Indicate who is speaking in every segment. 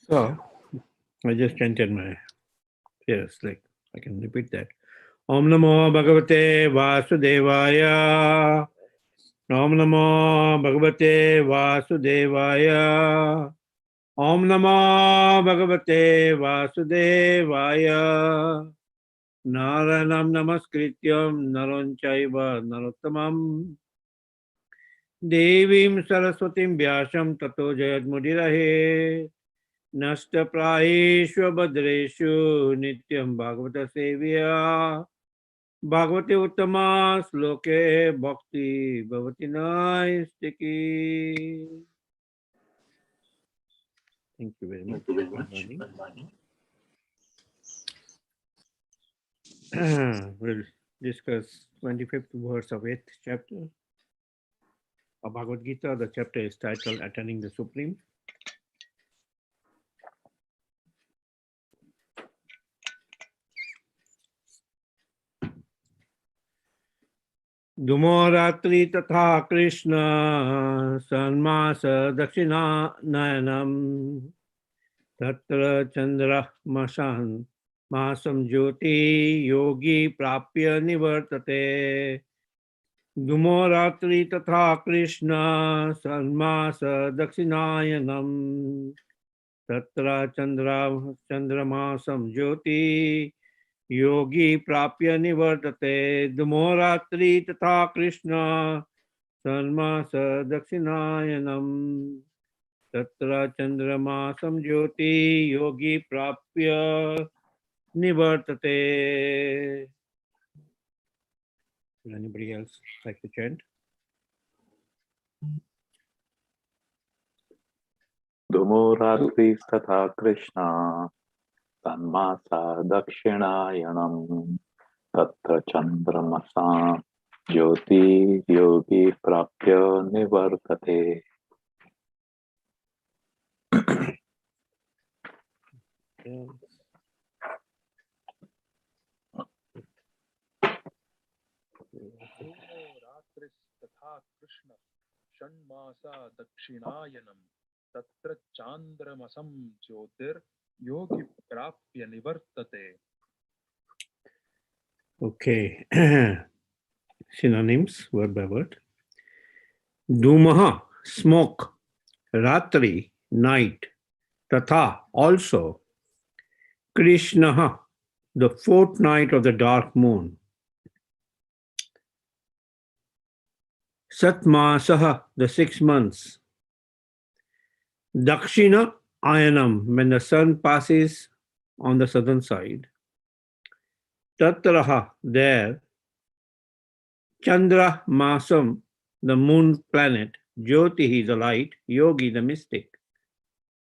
Speaker 1: So, I just chanted my prayers, like I can repeat that. Om Namo Bhagavate Vasudevaya. Om Namo Bhagavate Vasudevaya. Om Namo Bhagavate Vasudevaya. Naranam Namaskrityam Naranchaiva Narottamam. Devim Saraswatim Vyasam Tato Jayadmudirahe. Nashtaprayeshu Bhadreshu Nityam Bhagavata Sevya. Bhagavate Uttama Sloke Bhakti Bhavati Naistiki. Thank you very much. We'll discuss 25th verse of 8th chapter of Bhagavad Gita. The chapter is titled Attaining the Supreme. Dumoratri tatha Krishna Sanmasa Dakshina Nayanam Tatra Chandra Masan Masam Jyoti Yogi Prapya Nivartate Dumoratri tatha Krishna Sanmasa Dakshinayanam Tatra Chandramasam Jyoti Yogi Prapya Nivartate Dumoratri Tatha Krishna Sanmasa Dakshinayanam Tatra Chandramasam Jyoti Yogi Prapya Nivartate. Would anybody else like to chant?
Speaker 2: Dumoratri Tatha Krishna Tanmasa Dakshinayanam Tatra Chandramasa Jyoti Yogi Prapya Nivartate.
Speaker 3: Ratris Tatha Krishna Shanmasa Dakshinayanam Tatra Chandramasam Jyotir Yogi Prapya Nivartate.
Speaker 1: Okay. Synonyms, word by word. Dhumaha, smoke. Ratri, night. Tatha, also. Krishnaha, the fourth night of the dark moon. Satmasaha, the 6 months. Dakshina Ayanam, when the sun passes on the southern side. Tatraha, there. Chandra Masam, the moon planet. Jyotihi, the light. Yogi, the mystic.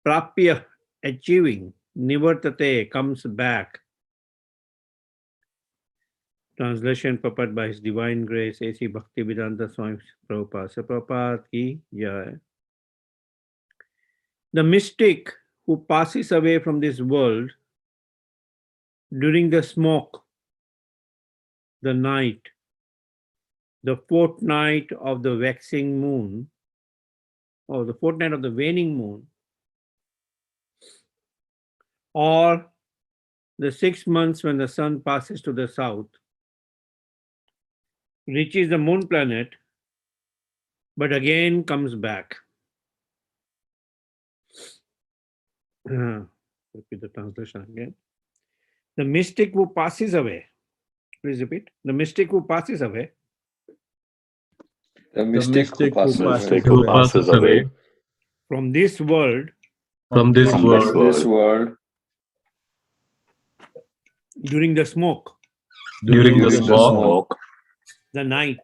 Speaker 1: Prapya, achieving. Nivartate, comes back. Translation prepared by His Divine Grace A.C. Bhaktivedanta Swami Prabhupada. So Prabhupada ki jai. The mystic who passes away from this world during the smoke, the night, the fortnight of the waxing moon, or the fortnight of the waning moon, or the 6 months when the sun passes to the south, reaches the moon planet, but again comes back. Repeat the translation again. The mystic who passes away, please repeat. The mystic who passes away.
Speaker 4: The mystic who
Speaker 2: passes away
Speaker 1: From this world.
Speaker 2: From this world.
Speaker 1: During the smoke.
Speaker 2: During the smoke.
Speaker 1: The night.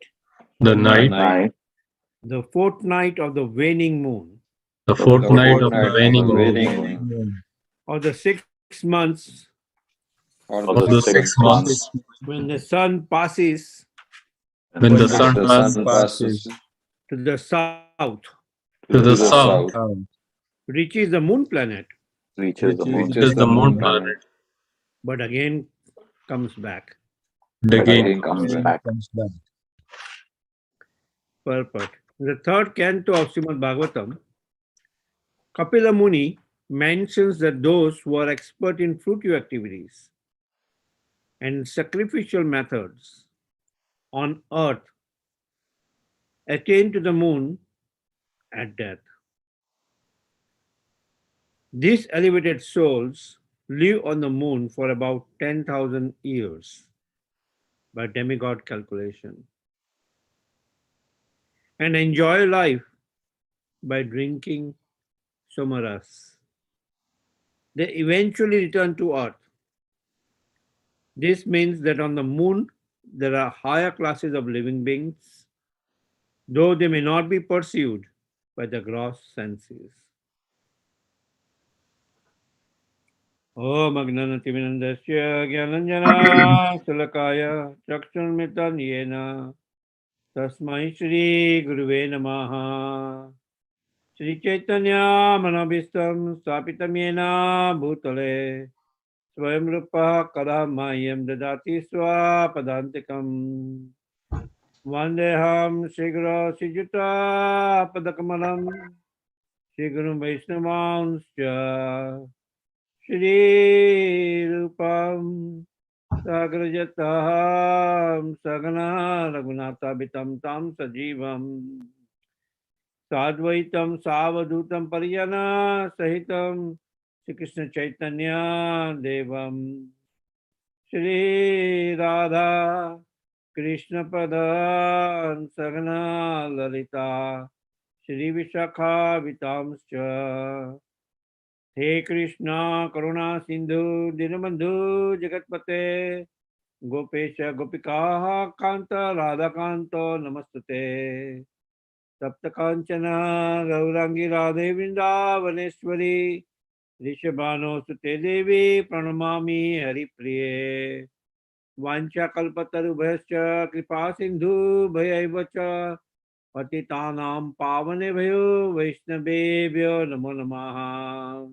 Speaker 2: The night.
Speaker 1: The fortnight of the waning moon.
Speaker 2: The fortnight of the waning moon.
Speaker 1: Or the 6 months.
Speaker 2: Of the 6 months.
Speaker 1: When the sun passes.
Speaker 2: When the sun passes
Speaker 1: To the south.
Speaker 2: to the south.
Speaker 1: Reaches the moon planet.
Speaker 2: Reaches the moon planet.
Speaker 1: But again comes back.
Speaker 2: Again comes back.
Speaker 1: Perfect. The third canto of Srimad Bhagavatam Kapila Muni mentions that those who are expert in fruitive activities and sacrificial methods on earth attain to the moon at death. These elevated souls live on the moon for about 10,000 years by demigod calculation and enjoy life by drinking somaras. They eventually return to earth. This means that on the moon there are higher classes of living beings, though they may not be pursued by the gross senses. Om Agnanatiminandasya Gyananjana Sulakaya Chakshurmitan Yena Tasmai Shri Guruve Namaha Shri Chaitanya Manabhistam Stapitam Yena Bhutale Swayam Rupa Kadamayam Dadati Swapadantikam Vandeham Shigra Sijuta Padakamalam Shiguru Vaishnavanscha Shri Rupam Sagrajataham Sagana Raghunathabitam Tam Sajivam Sadvaitam Savadutam Pariyana Sahitam Shri Krishna Chaitanya Devam Shri Radha Krishna Padan Sagana Lalita Shri Vishakha Vitamscha He Krishna Karuna Sindhu Dinabandhu Jagatpate Gopesha Gopikaha Kanta Radhakanto Namastate Sapta Kanchana Gaurangi Radhe Vrindavaneshwari Rishabhano Sute Devi Pranamami Hari Priye Vancha Kalpataru Bhascha Kripa Sindhu Bhayaivacha Patitanam Pavane Bhayo Vaishnavebhyo Namo Namaha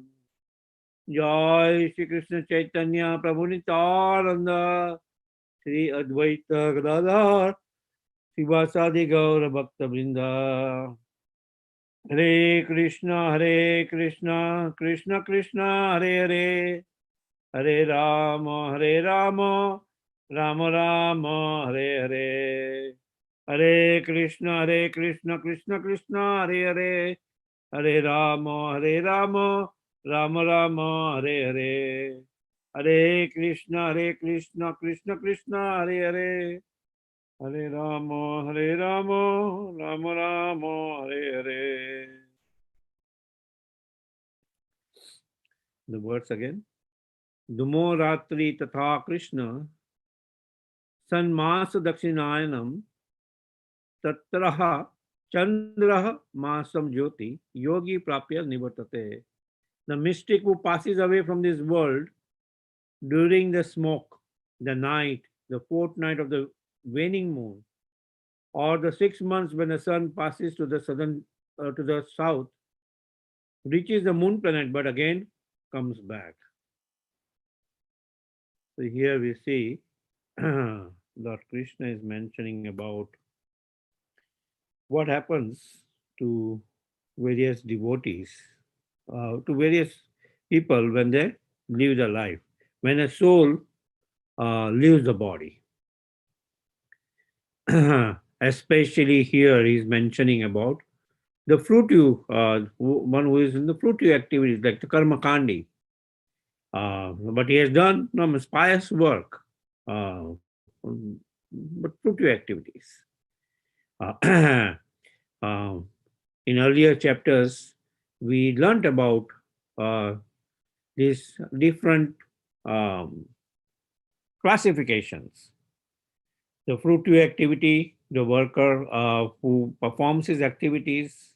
Speaker 1: Jai Shri Krishna Chaitanya Prabhu Nityananda Shri Advaita Gadadhar Sivasadi Gaura Bhakta Vrinda Hare Krishna Krishna Krishna Hare Hare Hare Rama Rama Rama Hare Hare Hare Krishna Krishna Krishna Hare Hare Hare Rama Rama Rama Hare Hare Hare Krishna Krishna Krishna Hare Hare Hare Rama Rama Rama Hare Hare. The words again. Dumo Ratri Tatha Krishna Sanmasa Dakshinayanam Tatraha Chandraha Masam Jyoti Yogi Prapya Nivartate. The mystic who passes away from this world during the smoke, the night, the fortnight of the waning moon, or the 6 months when the sun passes to the to the south, reaches the moon planet, but again comes back. So here we see Lord Krishna is mentioning about what happens to various devotees, to various people when they live their life, when a soul leaves the body. Especially here he's mentioning about the fruitive, one who is in the fruitive activities like the karma kandi. But he has done pious work, but fruitive activities. Uh, in earlier chapters, we learnt about these different classifications. The fruitive activity, the worker who performs his activities,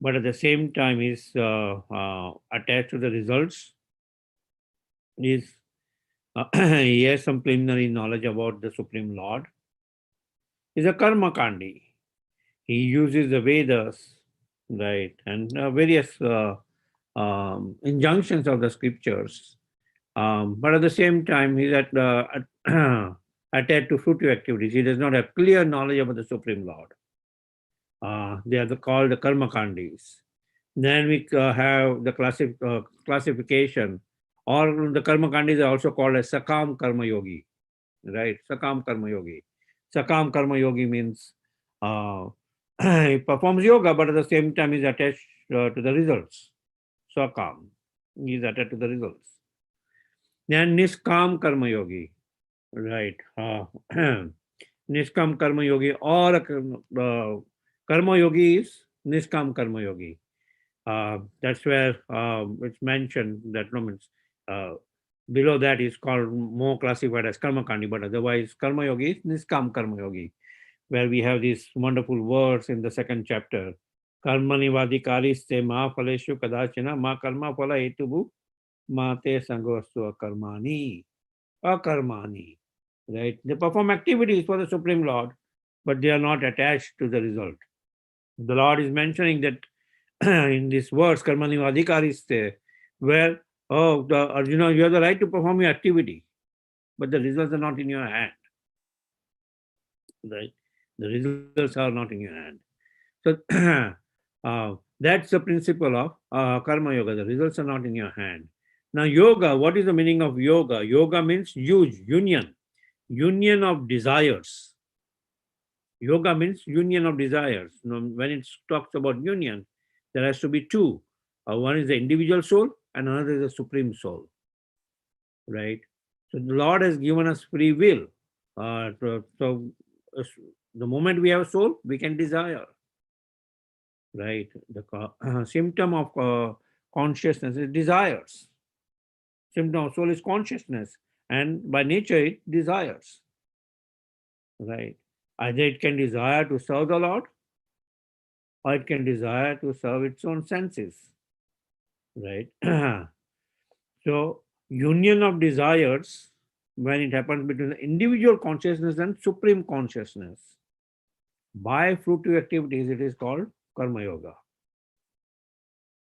Speaker 1: but at the same time is attached to the results, is he has some preliminary knowledge about the Supreme Lord. Is a karma kandi. He uses the Vedas, right, and various injunctions of the scriptures. But at the same time, he's attached to fruitive activities. He does not have clear knowledge about the Supreme Lord. They are called the karma kandis. Then we have the classification, or the karma kandi is also called as sakam karma yogi, right? Sakam karma yogi. Sakam karma yogi means he performs yoga, but at the same time is attached to the results. Sakam, he is attached to the results. Then niskam karma yogi, right? Niskam karma yogi or karma yogi is niskam karma yogi. That's where it's mentioned that no means below that is called more classified as karma kandi, but otherwise karma yogi is niskam karma yogi, where we have these wonderful words in the second chapter. Karmani vadikarisте ma phaleshu kadachina ma karma phala hetubu ma te sangostu akarmani. Right? They perform activities for the Supreme Lord, but they are not attached to the result. The Lord is mentioning that in this verse, karmani vadhikariste, where, oh, the Arjuna, you have the right to perform your activity, but the results are not in your hand. Right? The results are not in your hand. So that's the principle of karma yoga. The results are not in your hand. Now, yoga, what is the meaning of yoga? Yoga means union of desires. Yoga means union of desires. Now, when it talks about union, there has to be two. One is the individual soul and another is the supreme soul. Right? So the Lord has given us free will. So the moment we have a soul, we can desire. Right? The symptom of consciousness is desires. Symptom of soul is consciousness, and by nature it desires. Right? Either it can desire to serve the Lord, or it can desire to serve its own senses. Right? So, union of desires, when it happens between the individual consciousness and supreme consciousness, by fruitive activities, it is called karma yoga.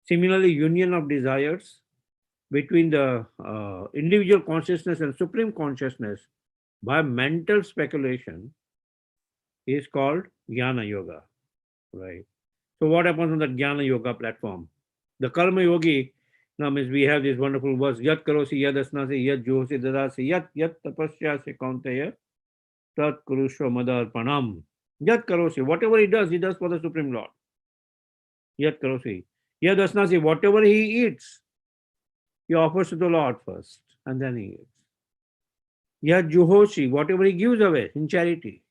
Speaker 1: Similarly, union of desires between the individual consciousness and supreme consciousness by mental speculation is called jnana yoga. Right? So what happens on the jnana yoga platform? The karma yogi, now means we have this wonderful verse, yat karosi yad asnasi yad juhosi dadasi yat tapasyasi kaunteya tat kurushva madarpanam. Yat karosi, whatever he does for the Supreme Lord. Yat karosi. Yad asnasi, whatever he eats, he offers to the Lord first, and then he eats. Yad juhosi, whatever he gives away in charity,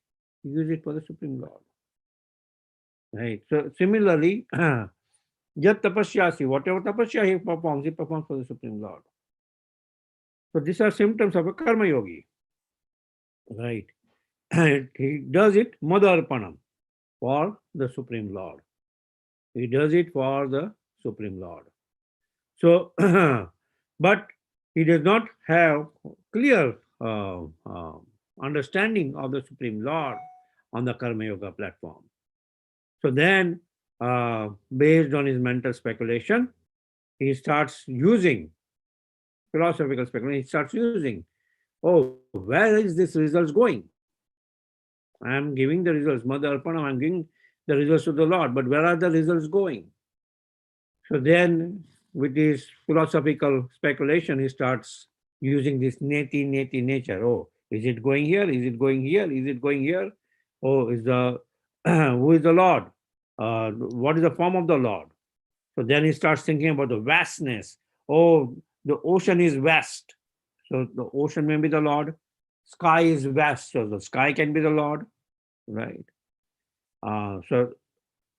Speaker 1: he gives it for the Supreme Lord. Right. So similarly, yat tapasyasi, whatever tapasya he performs for the Supreme Lord. So these are symptoms of a karma yogi. Right. And he does it madarpanam, for the Supreme Lord. He does it for the Supreme Lord. So, but he does not have clear understanding of the Supreme Lord on the Karma Yoga platform. So then, based on his mental speculation, he starts using philosophical speculation. He starts using, oh, where is this results going? I am giving the results, Mother Arpanam, I am giving the results to the Lord, but where are the results going? So then, with his philosophical speculation, he starts using this neti nature. Oh, is it going here? Is it going here? Is it going here? Oh, is the who is the Lord? What is the form of the Lord? So then he starts thinking about the vastness. Oh, the ocean is vast. So the ocean may be the Lord. Sky is vast. So the sky can be the Lord. Right? So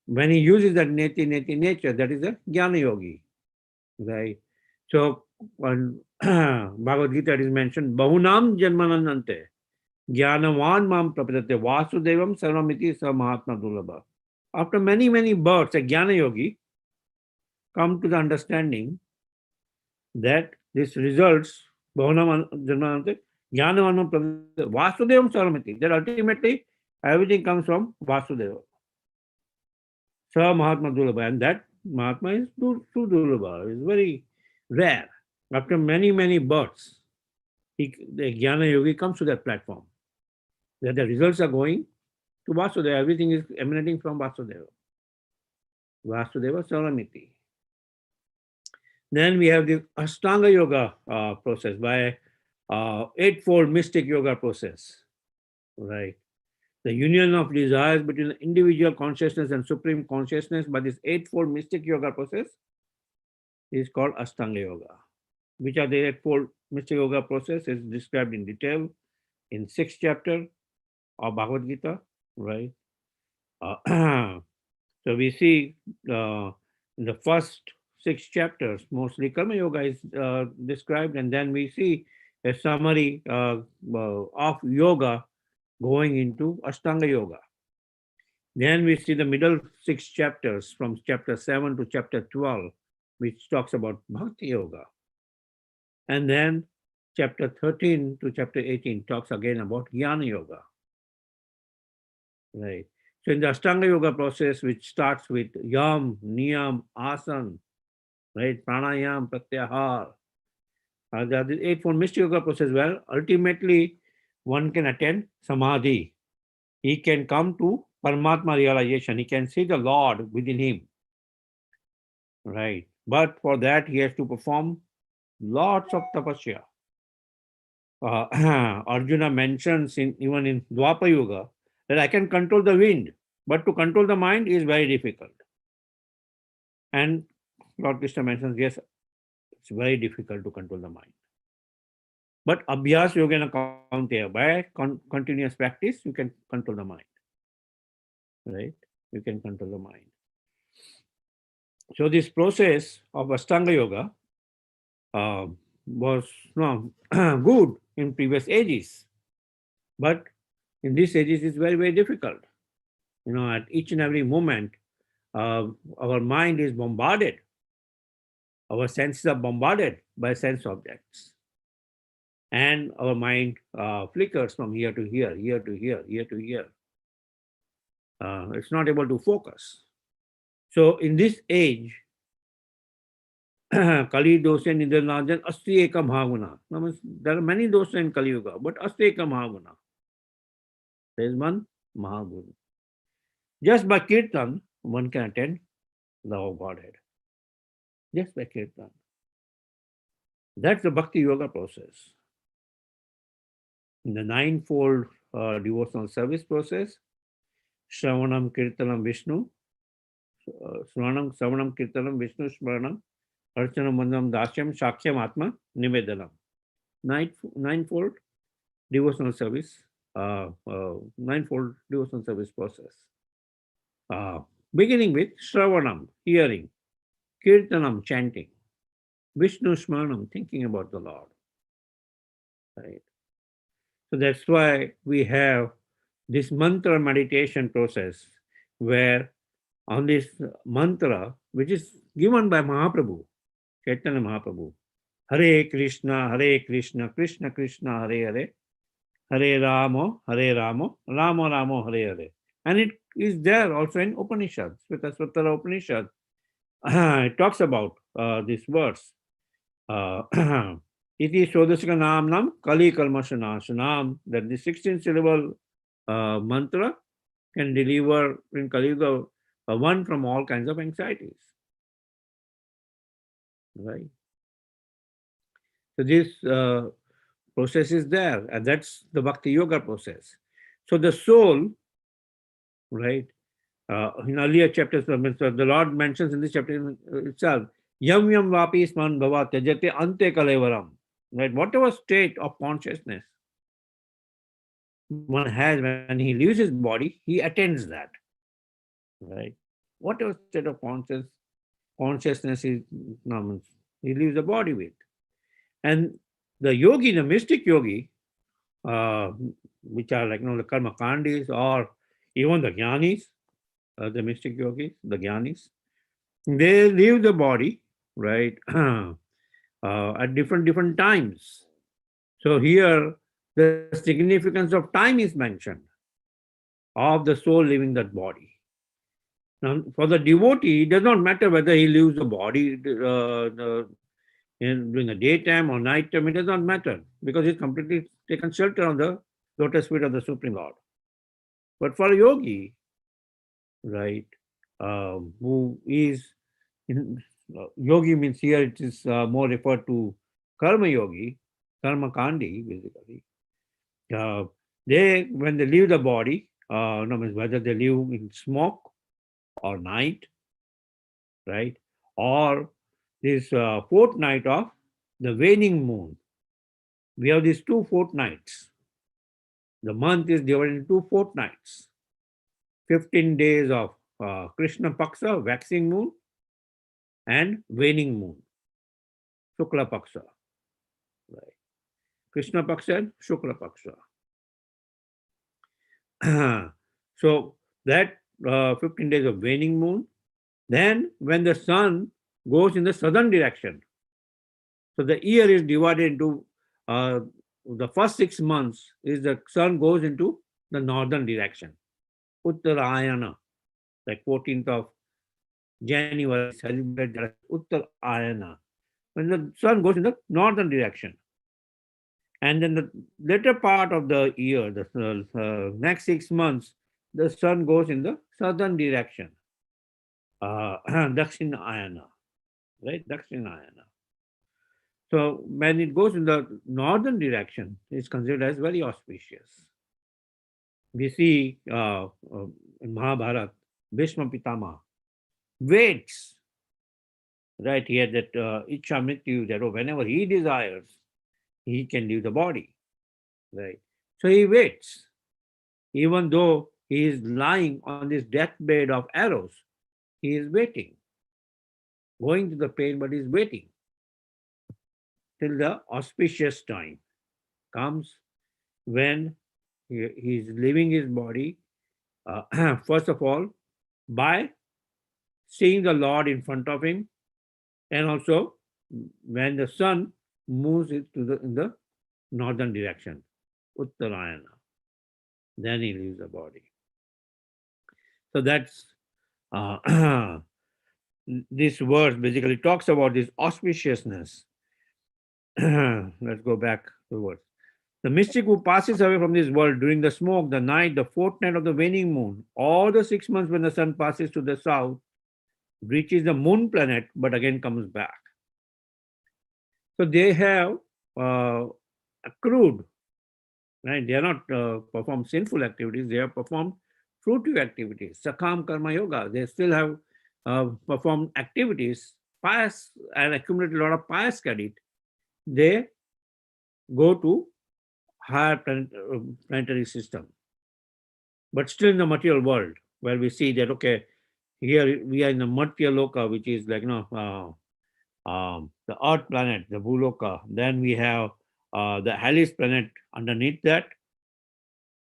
Speaker 1: when he uses that neti nature, that is a jnana yogi. Right? So when Bhagavad Gita is mentioned, Bahunam Janmananante, Jnanavan Mam Prapadate, Vasudevam Sarvamiti Sa Mahatma Dulabha. After many, many births, a jnana yogi come to the understanding that this results, Bahunam Janmananante, Jnanavan Mam Prapadate, Vasudevam Sarvamiti, that ultimately everything comes from Vasudeva. Sa Mahatma Dulabha, and that Mahatma is too Dulabha, is very rare. After many, many births, the Jnana Yogi comes to that platform. That the results are going to Vasudeva. Everything is emanating from Vasudeva. Vasudeva Saramiti. Then we have the Ashtanga Yoga process by Eightfold Mystic Yoga process, right? The union of desires between individual consciousness and supreme consciousness by this Eightfold Mystic Yoga process is called Ashtanga Yoga. Which are the Eightfold Mystic Yoga process is described in detail in 6th chapter of Bhagavad Gita, right? So we see in the first 6 chapters, mostly Karma Yoga is described, and then we see a summary of yoga going into Ashtanga Yoga. Then we see the middle 6 chapters from chapter 7 to chapter 12, which talks about Bhakti Yoga. And then chapter 13 to chapter 18 talks again about Jnana Yoga. Right. So in the Ashtanga Yoga process, which starts with Yam, Niyam, Asan, right, Pranayam, Pratyahar, the Eightfold Mystic Yoga process, well, ultimately one can attain Samadhi. He can come to Paramatma realization. He can see the Lord within him. Right. But for that, he has to perform lots of tapasya. Arjuna mentions even in Dwapara Yoga that I can control the wind, but to control the mind is very difficult. And Lord Krishna mentions, yes, it's very difficult to control the mind. But Abhyas Yogena Kaunteya, by continuous practice, you can control the mind. Right? You can control the mind. So this process of Ashtanga Yoga was good in previous ages. But in these ages, it's very, very difficult. At each and every moment, our mind is bombarded. Our senses are bombarded by sense objects. And our mind flickers from here to here, here to here, here to here. It's not able to focus. So in this age, Kali dosa Nidanajan Asti Eka Mahaguna. There are many dosa in Kali Yuga, but Asti Eka Mahaguna. There is one Mahaguna. Just by Kirtan, one can attain the whole Godhead. Just by Kirtan. That's the Bhakti Yoga process. In the ninefold devotional service process, Shravanam Kirtanam Vishnu, Shravanam Kirtanam Vishnu Shmaranam, Archanam Vandam Dasyam Shakhyam Atma Nivedanam. Ninefold devotional service, ninefold devotional service process. Beginning with Shravanam, hearing, Kirtanam, chanting, Vishnu Smaranam, thinking about the Lord. Right. So that's why we have this mantra meditation process where on this mantra, which is given by Mahaprabhu, Chaitanya Mahaprabhu, Hare Krishna, Krishna Krishna, Hare Hare, Hare Ramo, Ramo Ramo, Hare Hare. And it is there also in Upanishads, Svatara Upanishad. It talks about this verse. Iti Shodasika Namnam Kali Kalmashanashanam, that the 16 syllable mantra can deliver in Kali Yuga one from all kinds of anxieties. Right? So this process is there, and that's the Bhakti Yoga process. So the soul, right, in earlier chapters, the Lord mentions in this chapter itself, Yam Yam Vapi Sman Bhava Tyajate Ante Kalevaram. Right? Whatever state of consciousness one has when he leaves his body, he attains that. Right? Whatever state of consciousness he leaves the body with. And the yogi, the mystic yogi, which are like the karma kandis or even the jnanis, the mystic yogis, the jnanis, they leave the body, right, at different times. So here, the significance of time is mentioned of the soul leaving that body. Now, for the devotee, it does not matter whether he leaves the body during the daytime or nighttime, it does not matter because he's completely taken shelter on the lotus feet of the Supreme Lord. But for a yogi, right, who is yogi means here it is more referred to karma yogi, karma kandi basically. Uh, they, when they leave the body, no, means whether they live in smoke or night, right, or this fortnight of the waning moon. We have these two fortnights. The month is divided into two fortnights. 15 days of Krishna Paksa, waxing moon, and waning moon, Shukla Paksa. Right. Krishna Paksha and Shukla Paksha. So that 15 days of waning moon, then when the sun goes in the southern direction, so the year is divided into the first 6 months is the sun goes into the northern direction, Uttarayana, like 14th of January, celebrate that as Uttarayana, when the sun goes in the northern direction. And then the later part of the year, the next 6 months, the sun goes in the southern direction, Dakshinayana, right? Dakshinayana. So when it goes in the northern direction, it's considered as very auspicious. We see in Mahabharata, Bhishma Pitama waits right here that Ichha Mrityu, that whenever he desires, he can leave the body, right? So he waits, even though he is lying on this deathbed of arrows, he is waiting, going to the pain, but he is waiting till the auspicious time comes when he is leaving his body, first of all, by seeing the Lord in front of him, and also when the sun moves it to in the northern direction, Uttarayana, then he leaves the body. So that's this verse basically talks about this auspiciousness. Let's go back to the verse. The mystic who passes away from this world during the smoke, the night, the fortnight of the waning moon, all the 6 months when the sun passes to the south, reaches the moon planet, but again comes back. So they have accrued, right? They are not performed sinful activities, they have performed fruitive activities, Sakam Karma Yoga. They still have performed activities, pious, and accumulated a lot of pious credit. They go to higher planetary system. But still in the material world, where we see that, okay, here we are in the Matya Loka, which is like, the Earth planet, the Bhuloka. Then we have the Halley's planet underneath that,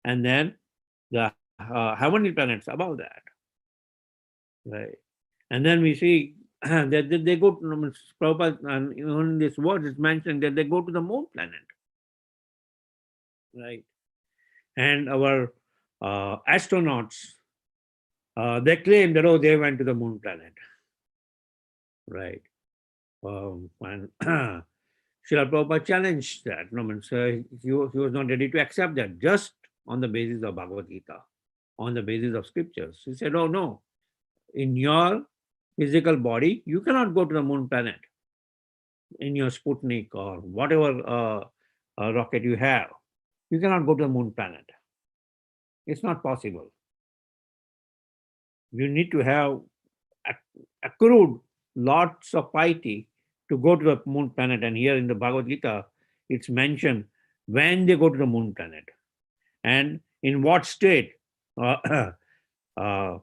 Speaker 1: and then the heavenly planets above that, right? And then we see that they go to Prabhupada, and even in this word it's mentioned that they go to the moon planet, right? And our astronauts, they claim that, oh, they went to the moon planet, right? And Srila Prabhupada challenged that. No, means, he was not ready to accept that just on the basis of Bhagavad Gita, on the basis of scriptures. He said, oh no, in your physical body, you cannot go to the moon planet in your Sputnik or whatever rocket you have. You cannot go to the moon planet. It's not possible. You need to have accrued lots of piety to go to the moon planet. And here in the Bhagavad Gita, it's mentioned when they go to the moon planet and in what state. Uh,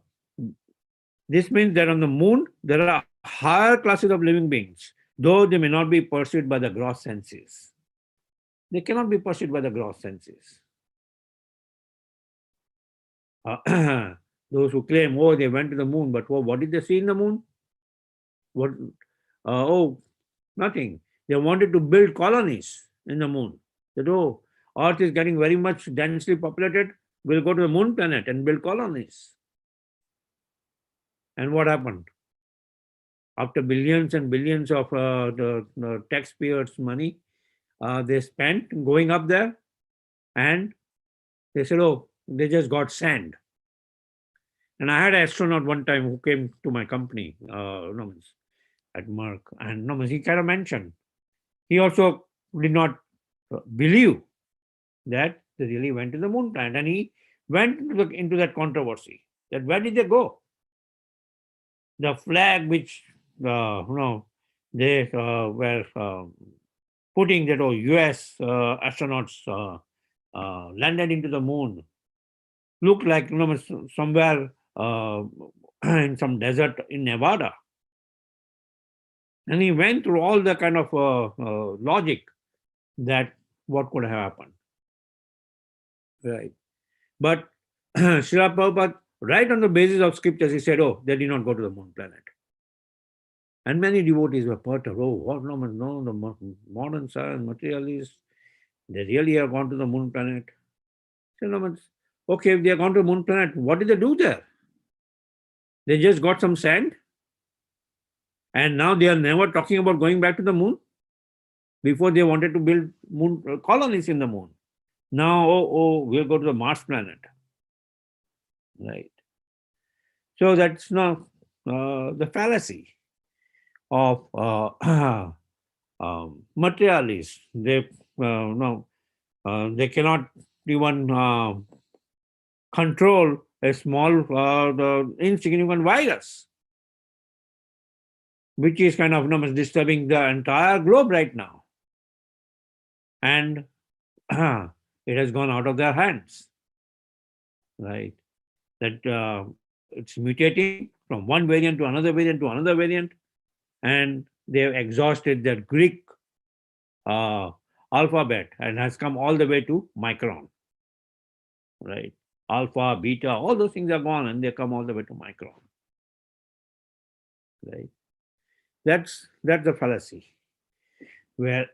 Speaker 1: this means that on the moon, there are higher classes of living beings, though they may not be pursued by the gross senses. They cannot be pursued by the gross senses. Those who claim, oh, they went to the moon, but what did they see in the moon? What? Oh, nothing. They wanted to build colonies in the moon. That, oh, Earth is getting very much densely populated. We'll go to the moon planet and build colonies. And what happened? After billions and billions of the taxpayers' money, they spent going up there, and they said, oh, they just got sand. And I had an astronaut one time who came to my company, at Merck. And no, he kind of mentioned. He also did not believe that they really went to the moon planet. And he went into that controversy. That where did they go? The flag which they were putting that US astronauts landed into the moon looked like somewhere in some desert in Nevada. And he went through all the kind of logic that what could have happened. Right. But Srila Prabhupada, right on the basis of scriptures, he said, oh, they did not go to the moon planet. And many devotees were perturbed. Oh, what? No, the modern science, materialists, they really have gone to the moon planet. So, no, okay, if they have gone to the moon planet, what did they do there? They just got some sand? And now they are never talking about going back to the moon? Before they wanted to build moon colonies in the moon. Now, we'll go to the Mars planet. Right. So that's not the fallacy of materialists. They no, they cannot even control a small, the insignificant virus, which is kind of disturbing the entire globe right now, and it has gone out of their hands. Right. That it's mutating from one variant to another variant to another variant, and they have exhausted their Greek alphabet and has come all the way to micron. Right? Alpha, beta, all those things are gone and they come all the way to micron. Right? That's the fallacy. Where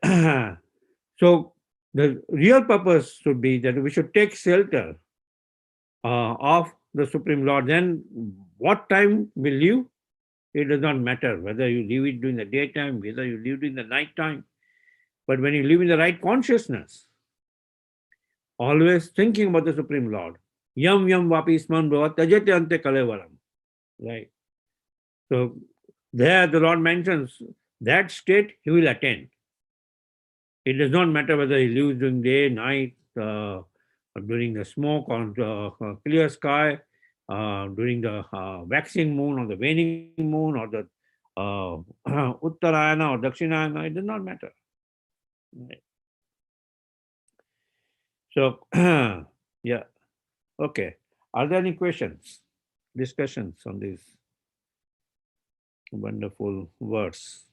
Speaker 1: so the real purpose should be that we should take shelter of the Supreme Lord. Then what time we live, it does not matter whether you live it during the daytime, whether you live during the night time. But when you live in the right consciousness, always thinking about the Supreme Lord, yam yam vapi sman bhava tajate ante kalevaram. Right. So there the Lord mentions that state he will attain. It does not matter whether he lives during day, night, or during the smoke on clear sky, during the waxing moon or the waning moon or the Uttarayana or Dakshinayana, it does not matter. Right. So, yeah, okay. Are there any questions, discussions on these wonderful words?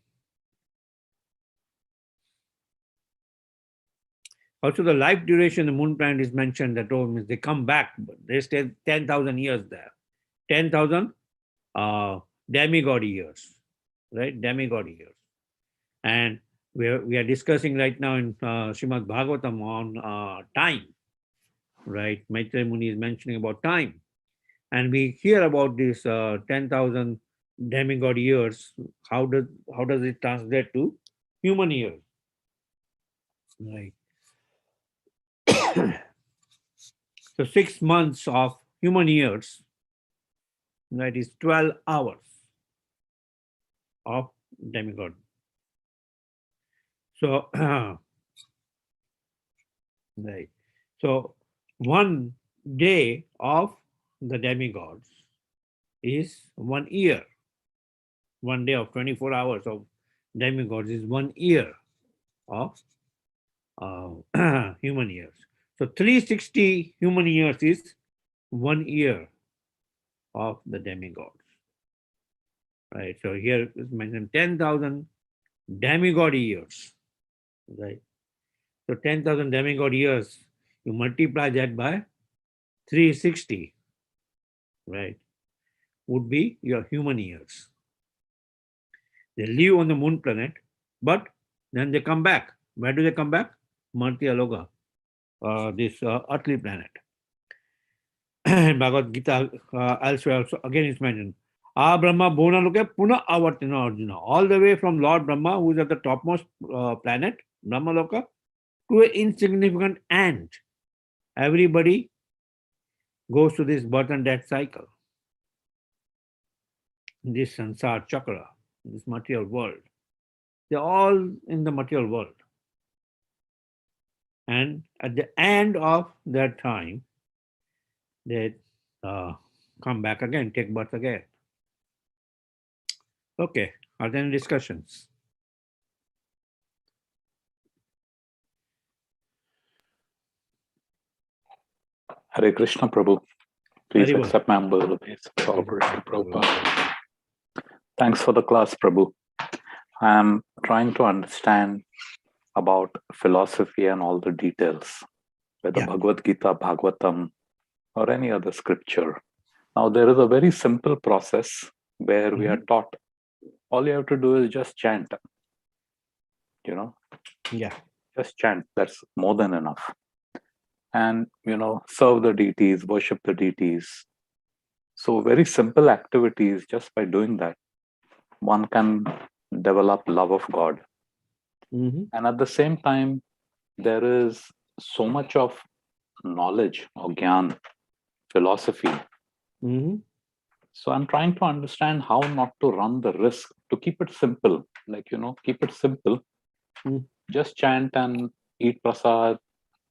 Speaker 1: Also, the life duration of the moon planet is mentioned that means they come back, but they stay 10,000 years there. 10,000 demigod years, right? Demigod years. And we are discussing right now in Srimad Bhagavatam on time, right? Maitreya Muni is mentioning about time. And we hear about this 10,000 demigod years. How does it translate to human years? Right. So 6 months of human years, that is 12 hours of demigod. So, right. So 1 day of the demigods is 1 year. 1 day of 24 hours of demigods is 1 year of human years. So 360 human years is 1 year of the demigods. Right. So here is mentioned 10,000 demigod years. Right. So 10,000 demigod years, you multiply that by 360, right, would be your human years. They live on the moon planet, but then they come back. Where do they come back? Martya Loka, this earthly planet. Bhagavad Gita elsewhere also again is mentioned. Brahma Bhuna Loka Puna Avartina Arjuna. All the way from Lord Brahma, who is at the topmost planet, Brahma Loka, to an insignificant ant. Everybody goes to this birth and death cycle, this sansar chakra. this material world. They're all in the material world. And at the end of that time, they come back again, take birth again. Okay, are there any discussions?
Speaker 4: Hare Krishna Prabhu. Please
Speaker 1: Very well.
Speaker 4: accept my humble obeisance. All glory to Prabhupada. Thanks for the class, Prabhu. I am trying to understand about philosophy and all the details, whether
Speaker 1: Yeah.
Speaker 4: Bhagavad Gita, Bhagavatam, or any other scripture. Now, there is a very simple process where we are taught all you have to do is just chant.
Speaker 1: Yeah.
Speaker 4: Just chant. That's more than enough. And, serve the deities, worship the deities. So, very simple activities, just by doing that, one can develop love of God. And at the same time, there is so much of knowledge or gyan, philosophy. So I'm trying to understand how not to run the risk, to keep it simple. Keep it simple. Just chant and eat prasad,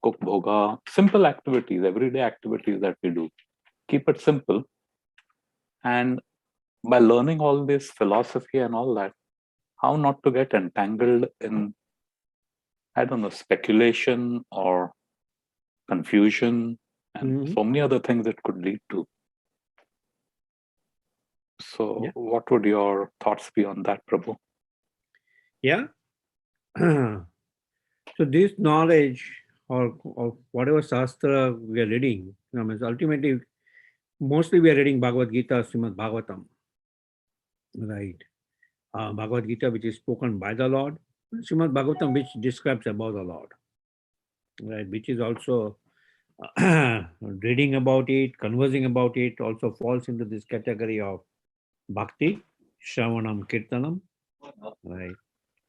Speaker 4: cook bhoga, simple activities, everyday activities that we do. Keep it simple. And by learning all this philosophy and all that, how not to get entangled in, I don't know, speculation or confusion and so many other things it could lead to. So what would your thoughts be on that, Prabhu?
Speaker 1: Yeah. So this knowledge or whatever Shastra we are reading, ultimately, mostly we are reading Bhagavad Gita, Srimad Bhagavatam, right? Bhagavad Gita, which is spoken by the Lord, Srimad Bhagavatam, which describes about the Lord, right? Which is also reading about it, conversing about it, also falls into this category of bhakti, shravanam, kirtanam, right?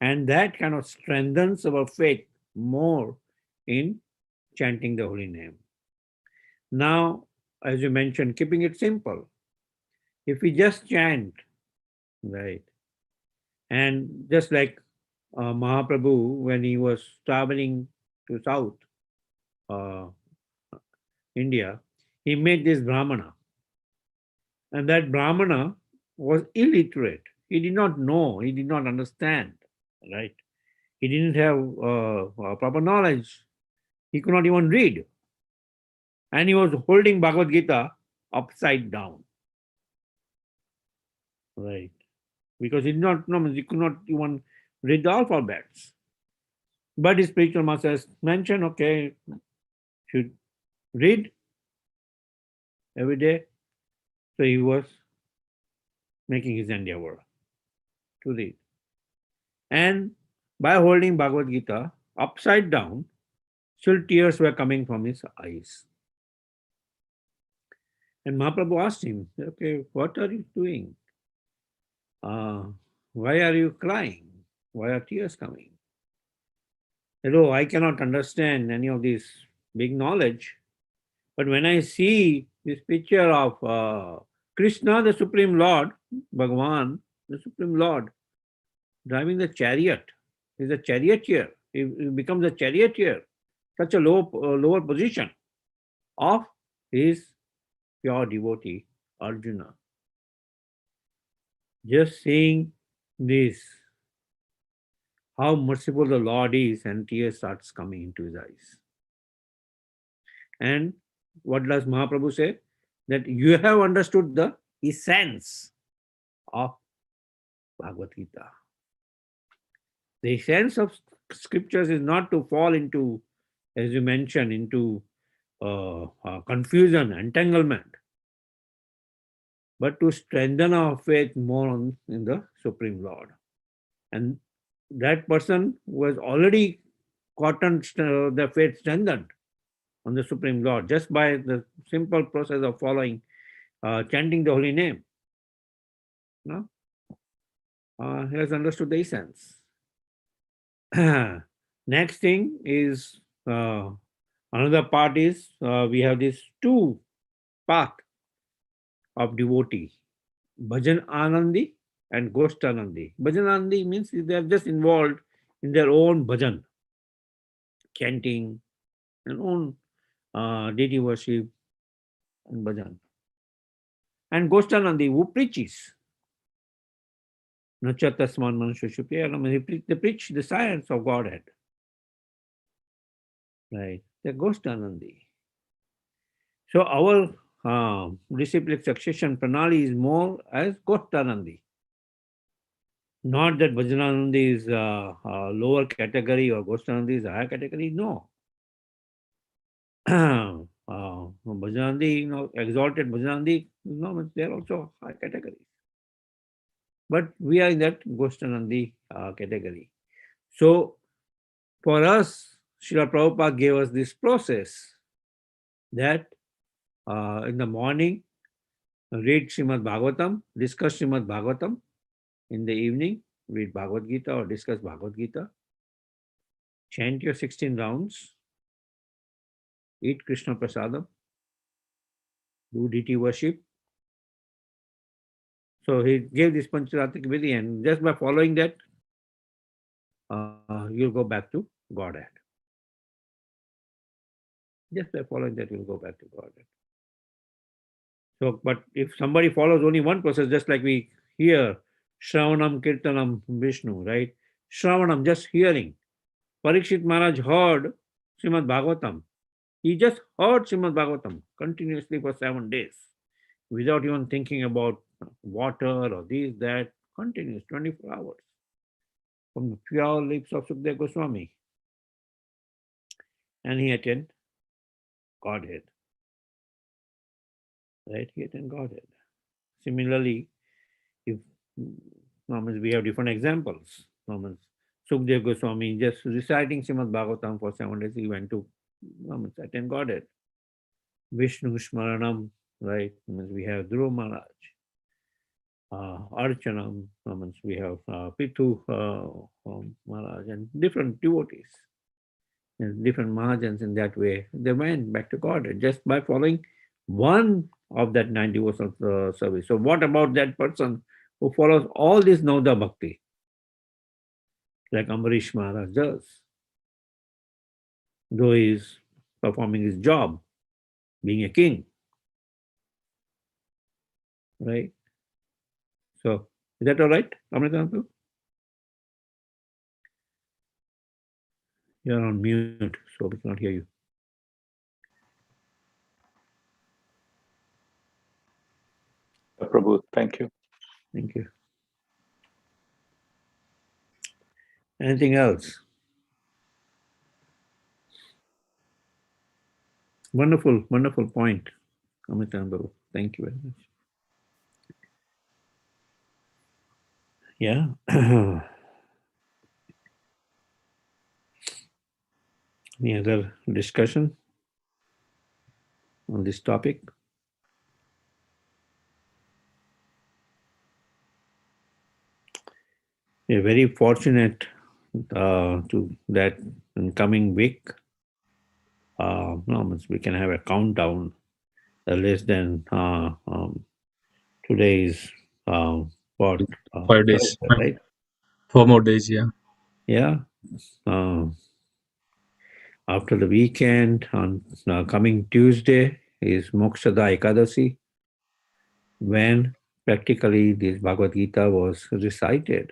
Speaker 1: And that kind of strengthens our faith more in chanting the holy name. Now, as you mentioned, keeping it simple. If we just chant, right, and just like Mahaprabhu, when he was traveling to South India, he met this Brahmana. And that Brahmana was illiterate. He did not know, he did not understand, right? He didn't have proper knowledge. He could not even read. And he was holding Bhagavad Gita upside down, right? Because he did not know, he could not even read the alphabets. But his spiritual masters mentioned, okay, should read every day. So he was making his endeavor to read. And by holding Bhagavad Gita upside down, still tears were coming from his eyes. And Mahaprabhu asked him, okay, what are you doing? Why are you crying? Why are tears coming? Hello, I cannot understand any of this big knowledge. But when I see this picture of Krishna, the Supreme Lord, Bhagavan, the Supreme Lord, driving the chariot, he's a charioteer. He becomes a charioteer, such a lower position of his pure devotee, Arjuna. Just seeing this, how merciful the Lord is, and tears starts coming into his eyes. And what does Mahaprabhu say? That you have understood the essence of Bhagavad Gita. The essence of scriptures is not to fall into, as you mentioned, into confusion, entanglement, but to strengthen our faith more in the Supreme Lord. And that person was already gotten the faith strengthened on the Supreme Lord just by the simple process of following, chanting the holy name. No? He has understood the essence. Next thing is another part is we have these two path of devotee, bhajan anandi and Goshtanandi. Bhajanandi means they are just involved in their own bhajan, chanting, and own deity worship and bhajan. And Goshtanandi, who preaches. Nacha tasman manusha shupya. They preach the science of Godhead. Right? The Goshtanandi. So our disciplic succession pranali is more as Goshtanandi. Not that Bhajananandi is a lower category or Goshtanandi is a higher category. No. Bhajanandi, exalted Bhajanandi, no, they are also high categories. But we are in that Goshtanandi category. So for us, Srila Prabhupada gave us this process that in the morning, read Srimad Bhagavatam, discuss Srimad Bhagavatam. In the evening, read Bhagavad Gita or discuss Bhagavad Gita. Chant your 16 rounds. Eat Krishna Prasadam. Do deity worship. So he gave this Pancharatric Vidhi, and just by following that, you'll go back to Godhead. Just by following that, you'll go back to Godhead. So, but if somebody follows only one process, just like we hear Shravanam, Kirtanam, Vishnu, right? Shravanam, just hearing. Parikshit Maharaj heard Srimad Bhagavatam. He just heard Srimad Bhagavatam continuously for 7 days without even thinking about water or this, that, continuous 24 hours from the pure lips of Sukadeva Goswami. And he attained Godhead. Right? He attained Godhead. Similarly, if we have different examples. Sukadeva Goswami just reciting Srimad Bhagavatam for 7 days, he went to attain Godhead. Vishnu Smaranam, right? We have Dhruva Maharaj. Archanam, we have Pithu Maharaj and different devotees. And different Mahajans in that way. They went back to Godhead just by following one of that 9 devotional service. So what about that person who follows all this Nauda Bhakti? Like Ambarish Maharaj does. Though he is performing his job, being a king. Right? So, is that all right, Amritantu? You're on mute, so we cannot hear you.
Speaker 4: Prabhu, thank you.
Speaker 1: Thank you. Anything else? Wonderful, wonderful point, Amritantu. Thank you very much. Yeah. Any other discussion on this topic? We are very fortunate to that in coming week, we can have a countdown less than today is what
Speaker 2: 5 days.
Speaker 1: right?
Speaker 2: 4 more days, yeah.
Speaker 1: Yeah. After the weekend, on coming Tuesday is Mokshada Ekadasi, when practically this Bhagavad Gita was recited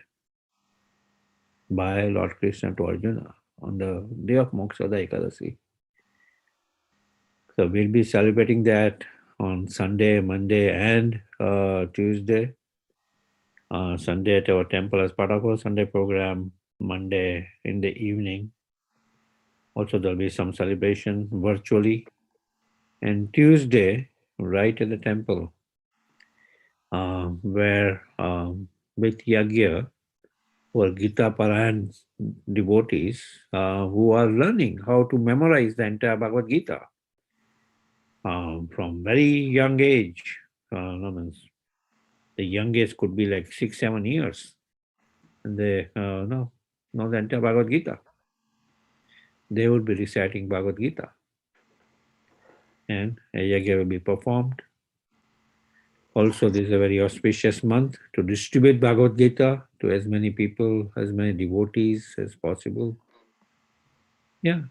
Speaker 1: by Lord Krishna to Arjuna on the day of Mokshada Ekadasi. So we'll be celebrating that on Sunday, Monday, and Tuesday. Sunday at our temple as part of our Sunday program, Monday in the evening. Also, there'll be some celebration virtually. And Tuesday, right at the temple, where with Yagya, who are Gita Parayan devotees who are learning how to memorize the entire Bhagavad Gita from very young age. The youngest could be like 6-7 years. And they know the entire Bhagavad Gita. They would be reciting Bhagavad Gita. And a yagya will be performed. Also, this is a very auspicious month to distribute Bhagavad Gita to as many people, as many devotees as possible. Yeah.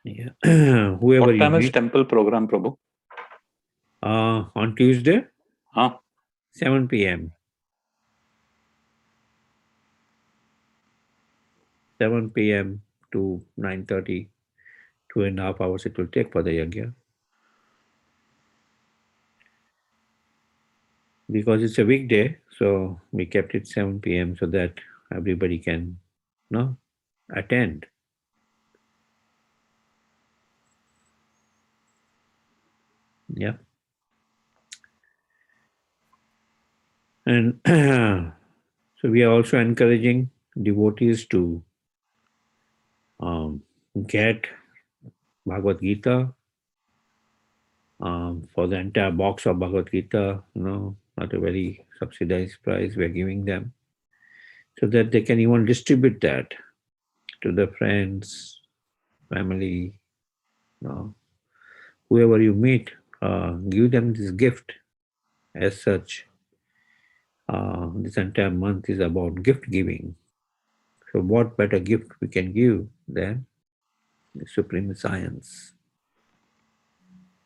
Speaker 1: Yeah. Whoever
Speaker 4: What
Speaker 1: you
Speaker 4: time is
Speaker 1: meet.
Speaker 4: temple program, Prabhu?
Speaker 1: On Tuesday,
Speaker 4: Huh?
Speaker 1: 7 p.m. 7 p.m. to 9:30, 2.5 hours it will take for the yajna. Because it's a weekday, so we kept it 7 p.m. so that everybody can attend. Yeah. And so we are also encouraging devotees to get Bhagavad Gita for the entire box of Bhagavad Gita, at a very subsidized price we're giving them, so that they can even distribute that to their friends, family, whoever you meet, give them this gift as such. This entire month is about gift giving. So what better gift we can give than the supreme science?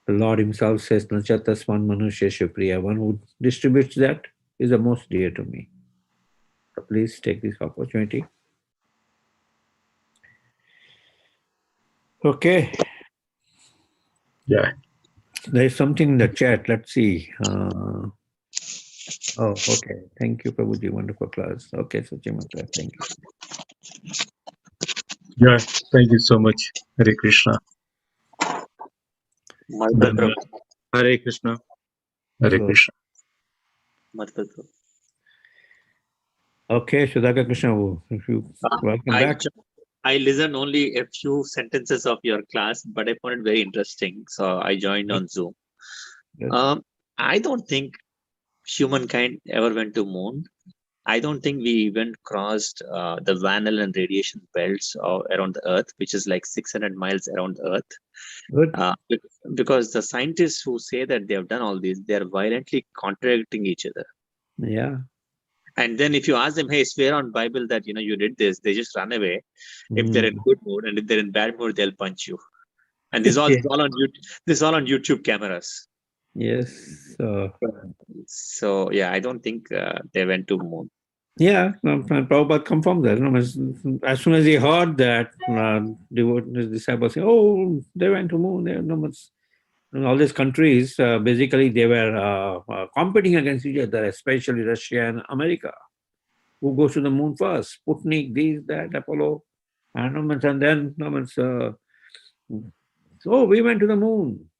Speaker 1: The Lord himself says, Nachatasman Manusya Shupriya. One who distributes that is the most dear to me. So please take this opportunity. Okay.
Speaker 2: Yeah.
Speaker 1: There is something in the chat. Let's see. Oh, okay. Thank you, Prabhuji. Wonderful class. Okay, Suchimata. Thank you.
Speaker 2: Yeah. Thank you so much. Hare Krishna.
Speaker 5: Madhupati.
Speaker 6: Hare Krishna.
Speaker 2: Hare Krishna.
Speaker 5: Madhupati.
Speaker 1: Okay, Sudhakar Krishna, if you welcome back.
Speaker 5: I listened only a few sentences of your class, but I found it very interesting. So I joined on Zoom.
Speaker 1: Good.
Speaker 5: I don't think humankind ever went to moon. I don't think we even crossed the Van Allen radiation belts around the Earth, which is like 600 miles around the Earth.
Speaker 1: Good.
Speaker 5: Because the scientists who say that they have done all this, they are violently contradicting each other.
Speaker 1: Yeah.
Speaker 5: And then if you ask them, hey, swear on Bible that you did this, they just run away. If they're in good mood, and if they're in bad mood, they'll punch you. And this is all on YouTube. This is all on YouTube cameras.
Speaker 1: Yes.
Speaker 5: So yeah, I don't think they went to moon.
Speaker 1: Yeah, Prabhupada confirmed that. As soon as he heard that, his disciples say, "Oh, they went to moon." All these countries, basically, they were competing against each other, especially Russia and America. Who goes to the moon first? Sputnik, this, that, Apollo, and then so we went to the moon.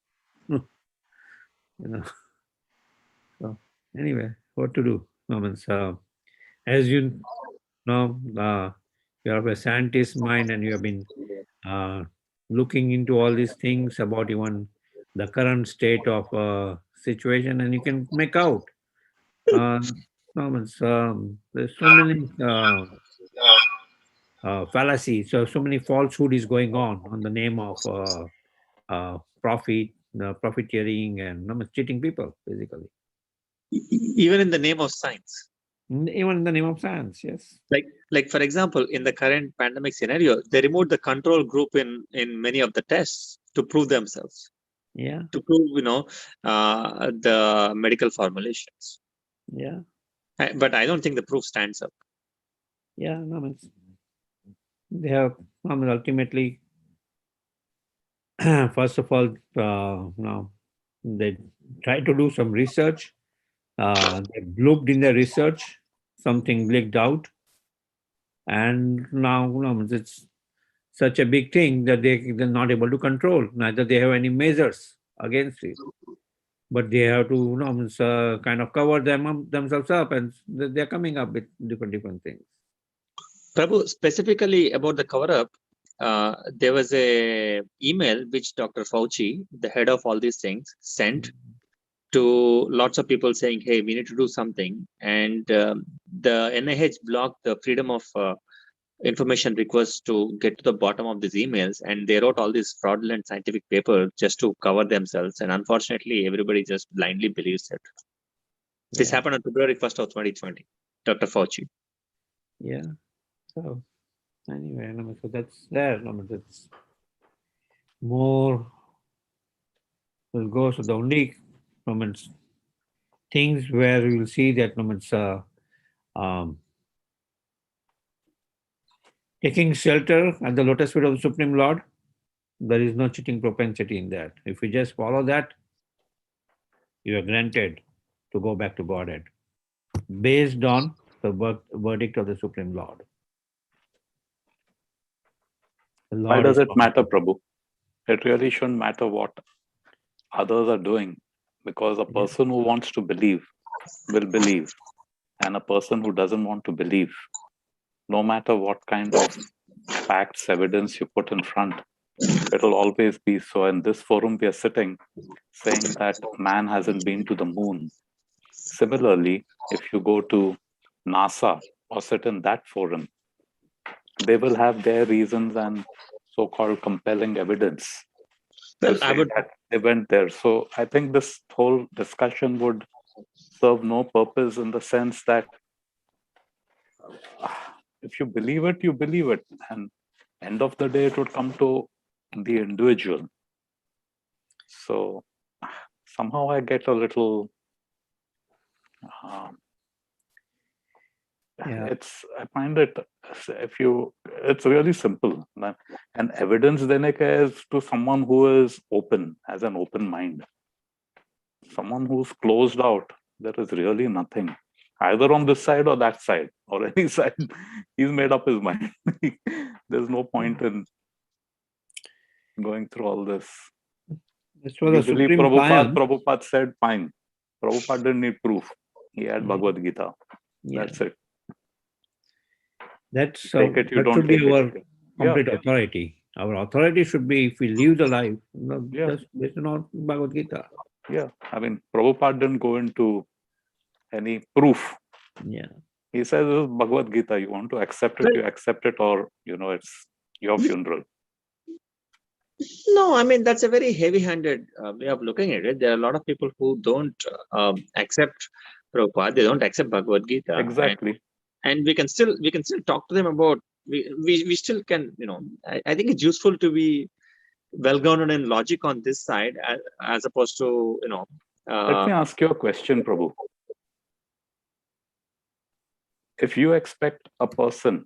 Speaker 1: So anyway, what to do? As you know, you have a scientist mind, and you have been looking into all these things about even the current state of situation, and you can make out. There's so many fallacies, so many falsehood is going on the name of profiteering and cheating people, basically.
Speaker 5: Even in the name of science.
Speaker 1: Even in the name of science, yes.
Speaker 5: Like for example, in the current pandemic scenario, they removed the control group in many of the tests to prove themselves.
Speaker 1: Yeah.
Speaker 5: To prove, the medical formulations.
Speaker 1: Yeah.
Speaker 5: But I don't think the proof stands up.
Speaker 1: Yeah, they have, ultimately, first of all, they try to do some research. They blooped in their research, something leaked out, and now it's such a big thing that they're not able to control. Neither they have any measures against it, but they have to kind of cover themselves up, and they're coming up with different things.
Speaker 5: Prabhu, specifically about the cover-up, there was a email which Dr. Fauci, the head of all these things, sent to lots of people saying, hey, we need to do something. And the NIH blocked the freedom of information requests to get to the bottom of these emails, and they wrote all these fraudulent scientific papers just to cover themselves. And unfortunately, everybody just blindly believes it. This happened on February 1st of 2020, Dr. Fauci.
Speaker 1: Yeah. So anyway, so that's there. That's more. Will go. So the only things where we will see that taking shelter at the lotus feet of the Supreme Lord, there is no cheating propensity in that. If you just follow that, you are granted to go back to Godhead based on the verdict of the Supreme Lord. The
Speaker 4: Why
Speaker 1: Lord
Speaker 4: does
Speaker 1: is
Speaker 4: it matter, Prabhu? It really shouldn't matter what others are doing, because a person who wants to believe will believe, and a person who doesn't want to believe, no matter what kind of facts, evidence you put in front, it will always be so. In this forum, we are sitting saying that man hasn't been to the moon. Similarly, if you go to NASA or sit in that forum, they will have their reasons and so-called compelling evidence to say that they went there. So I think this whole discussion would serve no purpose, in the sense that if you believe it, you believe it. And end of the day, it would come to the individual. So somehow I get a little... I find it, it's really simple. And evidence dene ka is to someone who is open, has an open mind. Someone who's closed out, there is really nothing, either on this side or that side, or any side. He's made up his mind. There's no point in going through all this.
Speaker 1: That's what the
Speaker 4: Usually
Speaker 1: Supreme
Speaker 4: Prabhupada said, fine. Prabhupada didn't need proof. He had Bhagavad Gita. That's it.
Speaker 1: That
Speaker 4: take it, you
Speaker 1: that
Speaker 4: don't
Speaker 1: should be
Speaker 4: take
Speaker 1: our
Speaker 4: it.
Speaker 1: complete authority. Our authority should be, if we live the life, just based on Bhagavad Gita.
Speaker 4: Yeah, I mean, Prabhupada didn't go into any proof.
Speaker 1: Yeah.
Speaker 4: He says, this is Bhagavad Gita. You want to accept it, you accept it, or, it's your funeral.
Speaker 5: No, I mean, that's a very heavy-handed way of looking at it. There are a lot of people who don't accept Prabhupada. They don't accept Bhagavad Gita.
Speaker 4: Exactly.
Speaker 5: And we can still talk to them about, we still can, I think it's useful to be well-grounded in logic on this side, as opposed to,
Speaker 4: Let me ask you a question, Prabhu. If you expect a person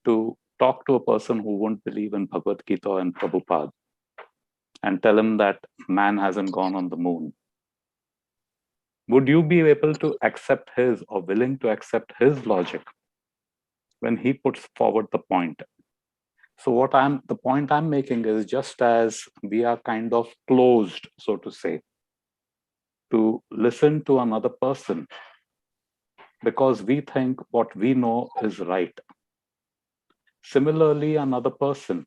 Speaker 4: to talk to a person who won't believe in Bhagavad Gita and Prabhupada and tell him that man hasn't gone on the moon, would you be able to accept his, or willing to accept his logic when he puts forward the point? So the point I'm making is, just as we are kind of closed, so to say, to listen to another person because we think what we know is right. Similarly, another person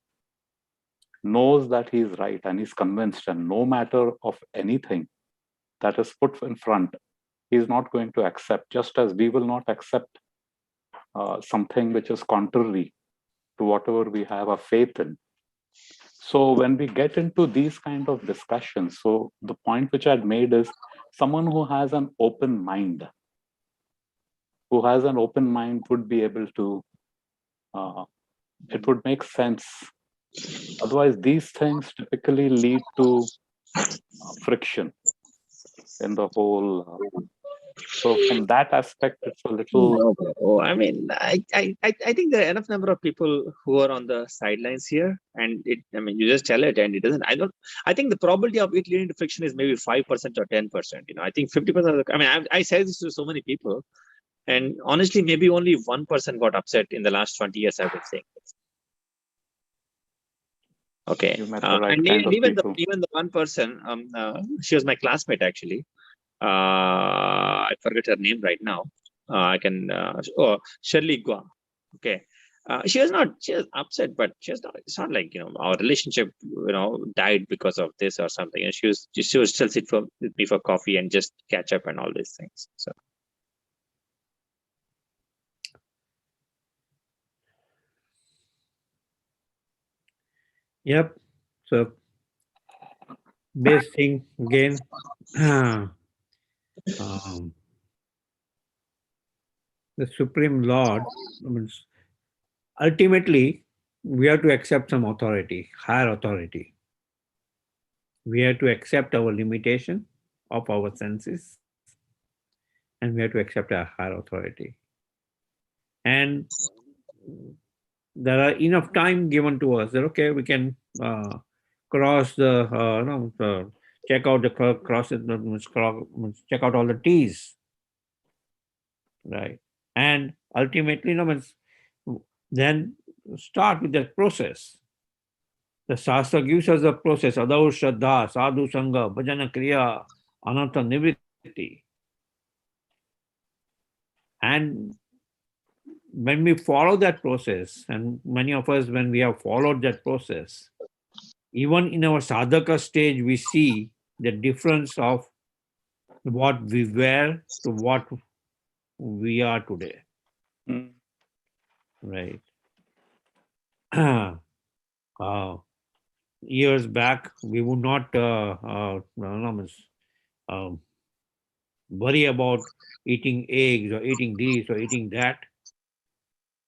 Speaker 4: knows that he is right and he's convinced, and no matter of anything that is put in front, he is not going to accept, just as we will not accept something which is contrary to whatever we have a faith in. So when we get into these kind of discussions, so the point which I had made is, someone who has an open mind, would be able to, it would make sense. Otherwise, these things typically lead to friction in the whole. So from that aspect, it's a little...
Speaker 5: No, I mean, I think there are enough number of people who are on the sidelines here, and you just tell it, and it doesn't. I think the probability of it leading to friction is maybe 5% or 10%. I think 50%. I said this to so many people, and honestly, maybe only 1% got upset in the last 20 years. I've been saying this. Okay, and even the one person, she was my classmate actually. I forget her name right now. I can Shirley Gua. Okay, she was upset, but it's not like our relationship died because of this or something. And she was still sit with me for coffee and just catch up and all these things. So
Speaker 1: Yep. So base thing again. The Supreme Lord, means ultimately, we have to accept some authority, higher authority. We have to accept our limitation of our senses, and we have to accept a higher authority. And there are enough time given to us that okay, we can cross the no, check out the crosses, check out all the T's, right? And ultimately, then start with that process. The Shastra gives us the process: Adau Shraddha, Sadhu Sangha, Bhajana Kriya, Ananta Nivritti. And when we follow that process, and many of us, when we have followed that process, even in our sadhaka stage, we see the difference of what we were to what we are today.
Speaker 4: Mm.
Speaker 1: Right. Years back, we would not worry about eating eggs or eating this or eating that.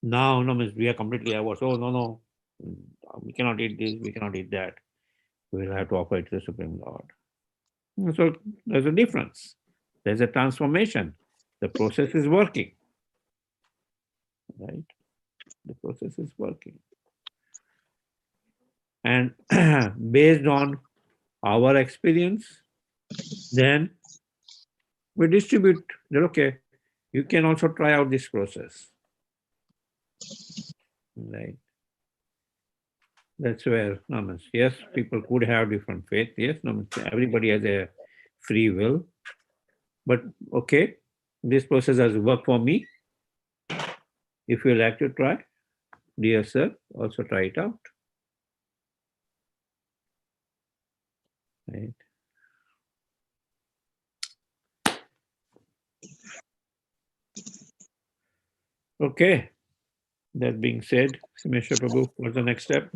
Speaker 1: Now, we are completely aware. So, no, we cannot eat this, we cannot eat that. We will have to offer it to the Supreme Lord. So, there's a difference. There's a transformation. The process is working. Right? The process is working. And based on our experience, then we distribute that, okay, you can also try out this process. Right. That's where, yes, people could have different faith. Yes, everybody has a free will. But okay, this process has worked for me. If you like to try, dear sir, also try it out. Right. Okay. That being said, Simeshwar Prabhu, what's the next step?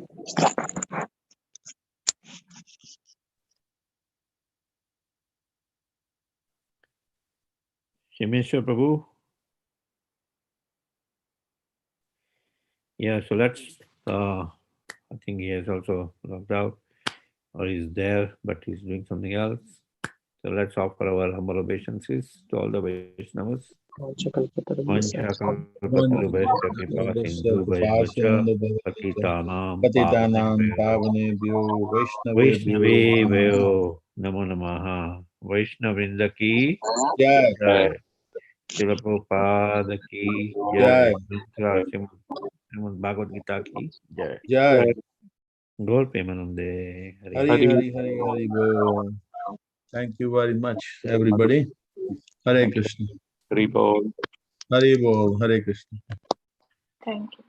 Speaker 1: Simeshwar Prabhu. Yeah, so let's, I think he has also logged out or he's there, but he's doing something else. So let's offer our humble obeisances to all the Vaishnavas.
Speaker 2: Patitanam Pavanebhyo
Speaker 1: Vaishnavebhyo Namo Namaha. Vaishnavrinda ki
Speaker 2: Jai.
Speaker 1: jai. Srila Prabhupada ki
Speaker 2: Jai.
Speaker 1: jai. Srimad Bhagavad Gita ki jai.
Speaker 2: Jai.
Speaker 1: Gaur Premanande.
Speaker 2: Hari Hari Hari Hari Bol. Thank you very much, everybody. Hare Krishna.
Speaker 4: Hari Bol.
Speaker 2: Hari Bol. Hare Krishna.
Speaker 6: Thank you.